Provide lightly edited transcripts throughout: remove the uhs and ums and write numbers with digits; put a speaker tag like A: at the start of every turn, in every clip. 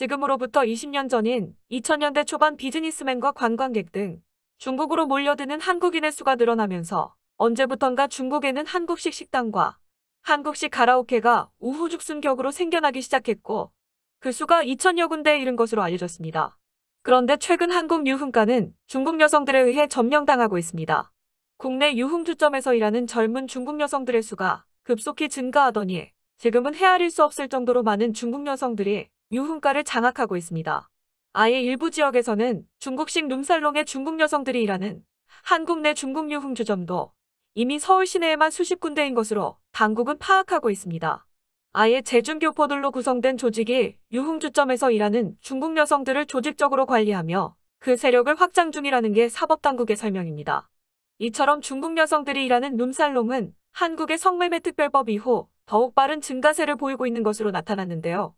A: 지금으로부터 20년 전인 2000년대 초반 비즈니스맨과 관광객 등 중국으로 몰려드는 한국인의 수가 늘어나면서 언제부턴가 중국에는 한국식 식당과 한국식 가라오케가 우후죽순격으로 생겨나기 시작했고 그 수가 2000여 군데에 이른 것으로 알려졌습니다. 그런데 최근 한국 유흥가는 중국 여성들에 의해 점령당하고 있습니다. 국내 유흥주점에서 일하는 젊은 중국 여성들의 수가 급속히 증가하더니 지금은 헤아릴 수 없을 정도로 많은 중국 여성들이 유흥가를 장악하고 있습니다. 아예 일부 지역에서는 중국식 룸살롱에 중국 여성들이 일하는 한국 내 중국 유흥주점도 이미 서울 시내에만 수십 군데인 것으로 당국은 파악하고 있습니다. 아예 제중교포들로 구성된 조직이 유흥주점에서 일하는 중국 여성들을 조직적으로 관리하며 그 세력을 확장 중이라는 게 사법당국의 설명입니다. 이처럼 중국 여성들이 일하는 룸살롱은 한국의 성매매 특별법 이후 더욱 빠른 증가세를 보이고 있는 것으로 나타났는데요.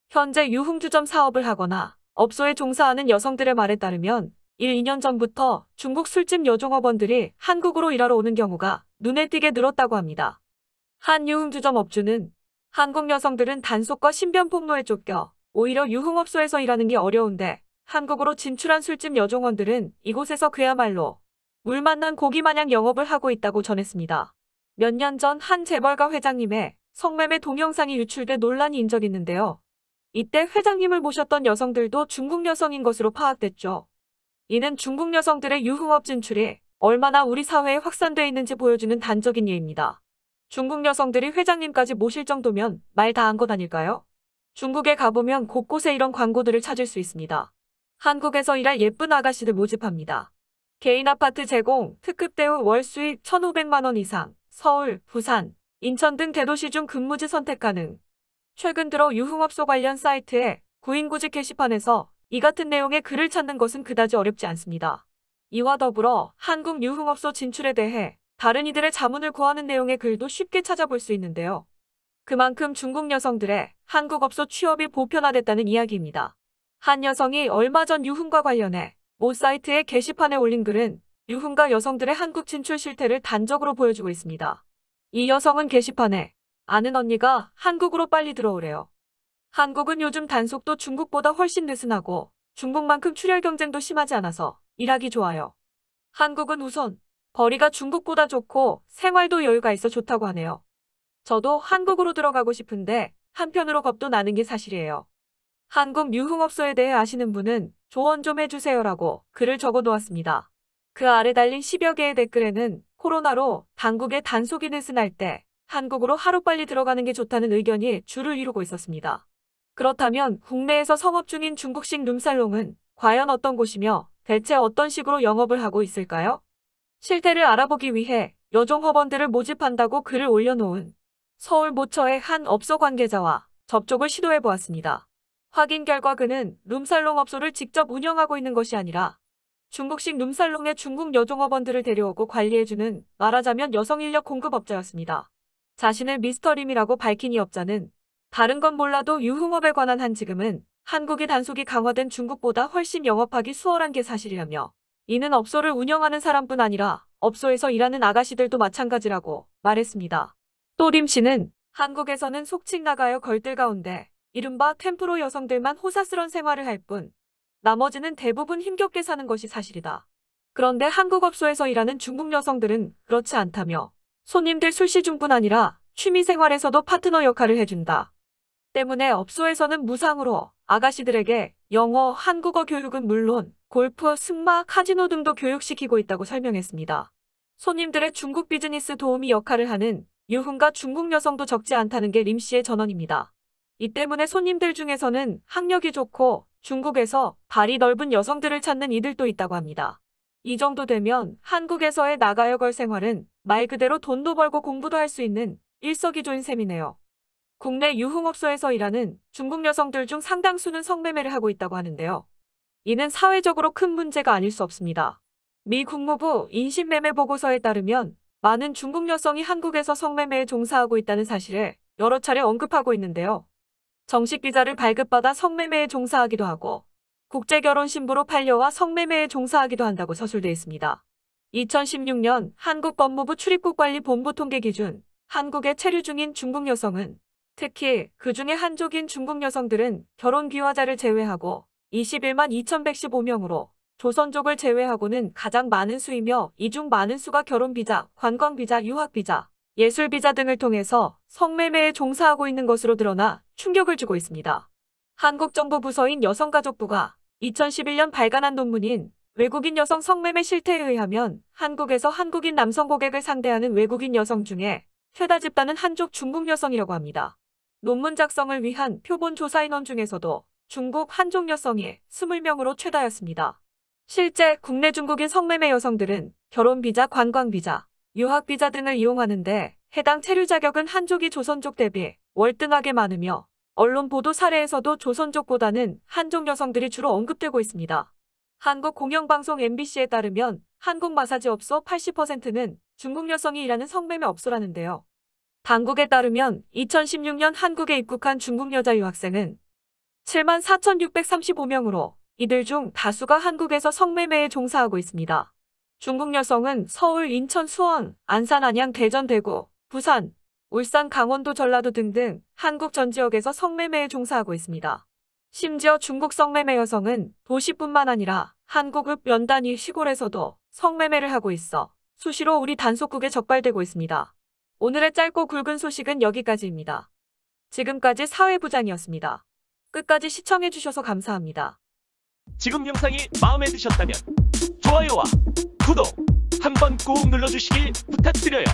A: 현재 유흥주점 사업을 하거나 업소에 종사하는 여성들의 말에 따르면 1, 2년 전부터 중국 술집 여종업원들이 한국으로 일하러 오는 경우가 눈에 띄게 늘었다고 합니다. 한 유흥주점 업주는 한국 여성들은 단속과 신변 폭로에 쫓겨 오히려 유흥업소에서 일하는 게 어려운데 한국으로 진출한 술집 여종원들은 이곳에서 그야말로 물 만난 고기 마냥 영업을 하고 있다고 전했습니다. 몇 년 전 한 재벌가 회장님의 성매매 동영상이 유출돼 논란이 인 적이 있는데요. 이때 회장님을 모셨던 여성들도 중국 여성인 것으로 파악됐죠. 이는 중국 여성들의 유흥업 진출이 얼마나 우리 사회에 확산되어 있는지 보여주는 단적인 예입니다. 중국 여성들이 회장님까지 모실 정도면 말 다 한 것 아닐까요? 중국에 가보면 곳곳에 이런 광고들을 찾을 수 있습니다. 한국에서 일할 예쁜 아가씨들 모집합니다. 개인 아파트 제공, 특급 대우 월 수익 1,500만 원 이상, 서울, 부산, 인천 등 대도시 중 근무지 선택 가능. 최근 들어 유흥업소 관련 사이트에 구인구직 게시판에서 이 같은 내용의 글을 찾는 것은 그다지 어렵지 않습니다. 이와 더불어 한국 유흥업소 진출에 대해 다른 이들의 자문을 구하는 내용의 글도 쉽게 찾아볼 수 있는데요. 그만큼 중국 여성들의 한국 업소 취업이 보편화됐다는 이야기입니다. 한 여성이 얼마 전 유흥과 관련해 모 사이트의 게시판에 올린 글은 유흥가 여성들의 한국 진출 실태를 단적으로 보여주고 있습니다. 이 여성은 게시판에 아는 언니가 한국으로 빨리 들어오래요. 한국은 요즘 단속도 중국보다 훨씬 느슨하고 중국만큼 출혈 경쟁도 심하지 않아서 일하기 좋아요. 한국은 우선 거리가 중국보다 좋고 생활도 여유가 있어 좋다고 하네요. 저도 한국으로 들어가고 싶은데 한편으로 겁도 나는 게 사실이에요. 한국 유흥업소에 대해 아시는 분은 조언 좀 해주세요라고 글을 적어 놓았습니다. 그 아래 달린 10여 개의 댓글에는 코로나로 당국의 단속이 느슨할 때 한국으로 하루빨리 들어가는 게 좋다는 의견이 줄을 이루고 있었습니다. 그렇다면 국내에서 성업 중인 중국식 룸살롱은 과연 어떤 곳이며 대체 어떤 식으로 영업을 하고 있을까요? 실태를 알아보기 위해 여종업원들을 모집한다고 글을 올려놓은 서울 모처의 한 업소 관계자와 접촉을 시도해보았습니다. 확인 결과 그는 룸살롱 업소를 직접 운영하고 있는 것이 아니라 중국식 룸살롱의 중국 여종업원들을 데려오고 관리해주는 말하자면 여성 인력 공급업자였습니다. 자신을 미스터림이라고 밝힌 이 업자는 다른 건 몰라도 유흥업에 관한 한 지금은 한국이 단속이 강화된 중국보다 훨씬 영업하기 수월한 게 사실이라며 이는 업소를 운영하는 사람뿐 아니라 업소에서 일하는 아가씨들도 마찬가지라고 말했습니다. 또 림 씨는 한국에서는 속칭 나가요 걸들 가운데 이른바 템프로 여성들만 호사스런 생활을 할 뿐 나머지는 대부분 힘겹게 사는 것이 사실이다. 그런데 한국 업소에서 일하는 중국 여성들은 그렇지 않다며 손님들 술시중뿐 아니라 취미생활에서도 파트너 역할을 해준다. 때문에 업소에서는 무상으로 아가씨들에게 영어, 한국어 교육은 물론 골프, 승마, 카지노 등도 교육시키고 있다고 설명했습니다. 손님들의 중국 비즈니스 도우미 역할을 하는 유흥가 중국 여성도 적지 않다는 게 림 씨의 전언입니다. 이 때문에 손님들 중에서는 학력이 좋고 중국에서 발이 넓은 여성들을 찾는 이들도 있다고 합니다. 이 정도 되면 한국에서의 나가요 걸 생활은 말 그대로 돈도 벌고 공부도 할 수 있는 일석이조인 셈이네요. 국내 유흥업소에서 일하는 중국 여성들 중 상당수는 성매매를 하고 있다고 하는데요. 이는 사회적으로 큰 문제가 아닐 수 없습니다. 미 국무부 인신매매 보고서에 따르면 많은 중국 여성이 한국에서 성매매에 종사하고 있다는 사실을 여러 차례 언급하고 있는데요. 정식 비자를 발급받아 성매매에 종사하기도 하고 국제결혼신부로 판려와 성매매에 종사하기도 한다고 서술돼 있습니다. 2016년 한국법무부 출입국관리본부 통계 기준 한국에 체류 중인 중국 여성은 특히 그중에 한족인 중국 여성들은 결혼 귀화자를 제외하고 21만 2,115명으로 조선족을 제외하고는 가장 많은 수이며 이 중 많은 수가 결혼비자, 관광비자, 유학비자, 예술비자 등을 통해서 성매매에 종사하고 있는 것으로 드러나 충격을 주고 있습니다. 한국 정부 부서인 여성가족부가 2011년 발간한 논문인 외국인 여성 성매매 실태에 의하면 한국에서 한국인 남성 고객을 상대하는 외국인 여성 중에 최다 집단은 한족 중국 여성이라고 합니다. 논문 작성을 위한 표본 조사 인원 중에서도 중국 한족 여성이 20명으로 최다였습니다. 실제 국내 중국인 성매매 여성들은 결혼비자, 관광비자, 유학비자 등을 이용하는데 해당 체류 자격은 한족이 조선족 대비 월등하게 많으며 언론 보도 사례에서도 조선족보다는 한족 여성들이 주로 언급되고 있습니다. 한국 공영방송 MBC에 따르면 한국 마사지 업소 80%는 중국 여성이 일하는 성매매 업소라는데요. 당국에 따르면 2016년 한국에 입국한 중국 여자 유학생은 74,635명으로 이들 중 다수가 한국에서 성매매에 종사하고 있습니다. 중국 여성은 서울, 인천, 수원, 안산, 안양, 대전, 대구, 부산, 울산, 강원도, 전라도 등등 한국 전 지역에서 성매매에 종사하고 있습니다. 심지어 중국 성매매 여성은 도시뿐만 아니라 한국의 면 단위 시골에서도 성매매를 하고 있어 수시로 우리 단속국에 적발되고 있습니다. 오늘의 짧고 굵은 소식은 여기까지입니다. 지금까지 사회부장이었습니다. 끝까지 시청해주셔서 감사합니다.
B: 지금 영상이 마음에 드셨다면 좋아요와 구독 한번 꾹 눌러주시길 부탁드려요.